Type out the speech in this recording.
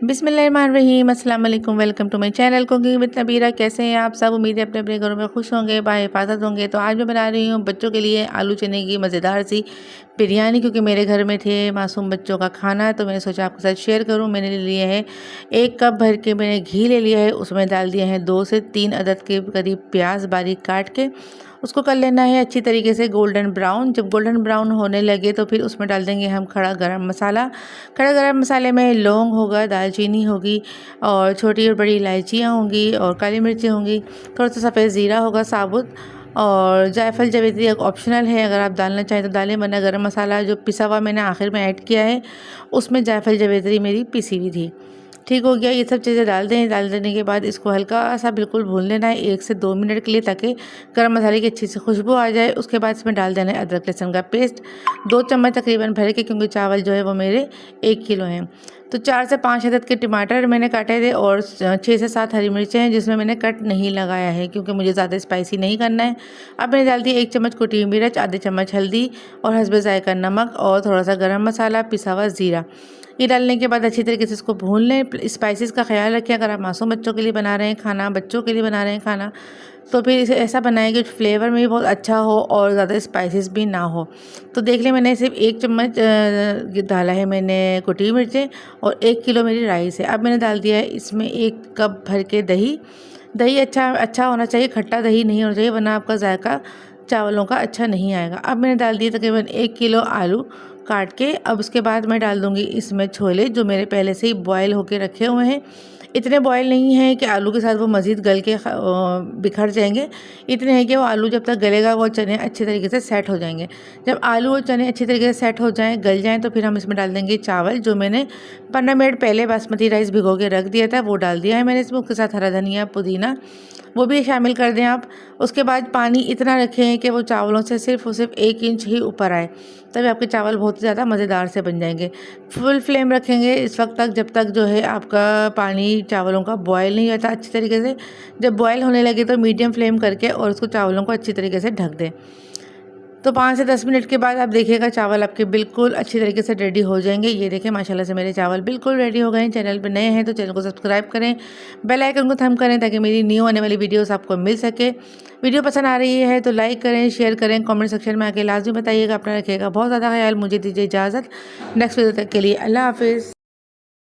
बिस्मिल्लाहिर्रहमानिर्रहीम, अस्सलाम वालेकुम। Welcome to my channel cooking with Nabira. कैसे हैं आप सब? उम्मीद है अपने अपने घरों में खुश होंगे, बाहिफाज़त होंगे। तो आज मैं बना रही हूँ बच्चों के लिए आलू चने की मज़ेदार सी बिरयानी, क्योंकि मेरे घर में थे मासूम बच्चों का खाना, तो मैंने सोचा आपके साथ शेयर करूँ। मैंने ले लिया है 1 कप भर के मैंने घी ले लिया है, उसमें डाल दिए हैं 2 से 3 अदद के करीब प्याज बारीक काट के। उसको कर लेना है अच्छी तरीके से गोल्डन ब्राउन। जब गोल्डन ब्राउन होने लगे तो फिर उसमें डाल देंगे हम खड़ा गरम मसाला। खड़ा गरम मसाले में लौंग होगा, दालचीनी होगी और छोटी और बड़ी इलायचियाँ होंगी और काली मिर्ची होंगी, थोड़ा सा सफ़ेद ज़ीरा होगा साबुत, और जायफल जावित्री एक ऑप्शनल है, अगर आप डालना चाहें तो डालें, वरना गरम मसाला जो पिसा हुआ मैंने आखिर में ऐड किया है उसमें जायफल जावित्री मेरी पिसी हुई थी। ठीक हो गया। ये सब चीज़ें डाल दें। डाल देने के बाद इसको हल्का सा बिल्कुल भून लेना है 1 से 2 मिनट के लिए, ताकि गरम मसाले की अच्छी सी खुशबू आ जाए। उसके बाद इसमें डाल देना है अदरक लहसुन का पेस्ट 2 चम्मच तकरीबन भर के, क्योंकि चावल जो है वो मेरे 1 किलो हैं। तो 4 से 5 अदद के टमाटर मैंने काटे थे और 6 से 7 हरी मिर्चें हैं, जिसमें मैंने कट नहीं लगाया है क्योंकि मुझे ज़्यादा स्पाइसी नहीं करना है। अब मैंने डाल दी 1 चम्मच कुटी हुई मिर्च, आधे चम्मच हल्दी और हस्बे ज़ायका नमक और थोड़ा सा गरम मसाला, पिसा हुआ ज़ीरा। ये डालने के बाद अच्छी तरीके से इसको भून लें। स्पाइसेस का ख्याल रखें, अगर आप मासूम बच्चों के लिए बना रहे हैं खाना, बच्चों के लिए बना रहे हैं खाना, तो फिर इसे ऐसा बनाएं कि फ्लेवर में भी बहुत अच्छा हो और ज़्यादा स्पाइसेस भी ना हो। तो देख लें, मैंने सिर्फ 1 चम्मच डाला है मैंने कुटी मिर्चें और 1 किलो मेरी राइस है। अब मैंने डाल दिया है इसमें 1 कप भर के दही। दही अच्छा होना चाहिए, खट्टा दही नहीं होना चाहिए, वरना आपका जायका चावलों का अच्छा नहीं आएगा। अब मैंने डाल दिए तकरीबन 1 किलो आलू काट के। अब उसके बाद मैं डाल दूँगी इसमें छोले, जो मेरे पहले से ही बॉयल होके रखे हुए हैं। इतने बॉयल नहीं हैं कि आलू के साथ वो मज़ीद गल के बिखर जाएंगे, इतने हैं कि वो आलू जब तक गलेगा वो चने अच्छे तरीके से सेट हो जाएंगे। जब आलू और चने अच्छी तरीके से सेट हो जाएं, गल जाएं, तो फिर हम इसमें डाल देंगे चावल, जो मैंने 15 मिनट पहले बासमती राइस भिगो के रख दिया था, वो डाल दिया है मैंने इसमें। उसके साथ हरा धनिया, पुदीना वो भी शामिल कर दें आप। उसके बाद पानी इतना रखें कि वो चावलों से सिर्फ और सिर्फ 1 इंच ही ऊपर आए, तभी आपके चावल बहुत ज़्यादा मज़ेदार से बन जाएंगे। फुल फ्लेम रखेंगे इस वक्त तक जब तक जो है आपका पानी चावलों का बॉयल नहीं होता अच्छी तरीके से। जब बॉयल होने लगे तो मीडियम फ्लेम करके और उसको चावलों को अच्छी तरीके से ढक दें। तो 5 से 10 मिनट के बाद आप देखिएगा चावल आपके बिल्कुल अच्छी तरीके से रेडी हो जाएंगे। ये देखें, माशाल्लाह से मेरे चावल बिल्कुल रेडी हो गए हैं। चैनल पर नए हैं तो चैनल को सब्सक्राइब करें, बेल आइकन को थंब करें, ताकि मेरी न्यू आने वाली वीडियोस आपको मिल सके। वीडियो पसंद आ रही है तो लाइक करें, शेयर करें, कमेंट सेक्शन में आके लाजमी बताइएगा। अपना रखिएगा बहुत ज़्यादा ख्याल। मुझे दीजिए इजाज़त। नेक्स्ट वीडियो तक के लिए अल्लाह हाफिज़।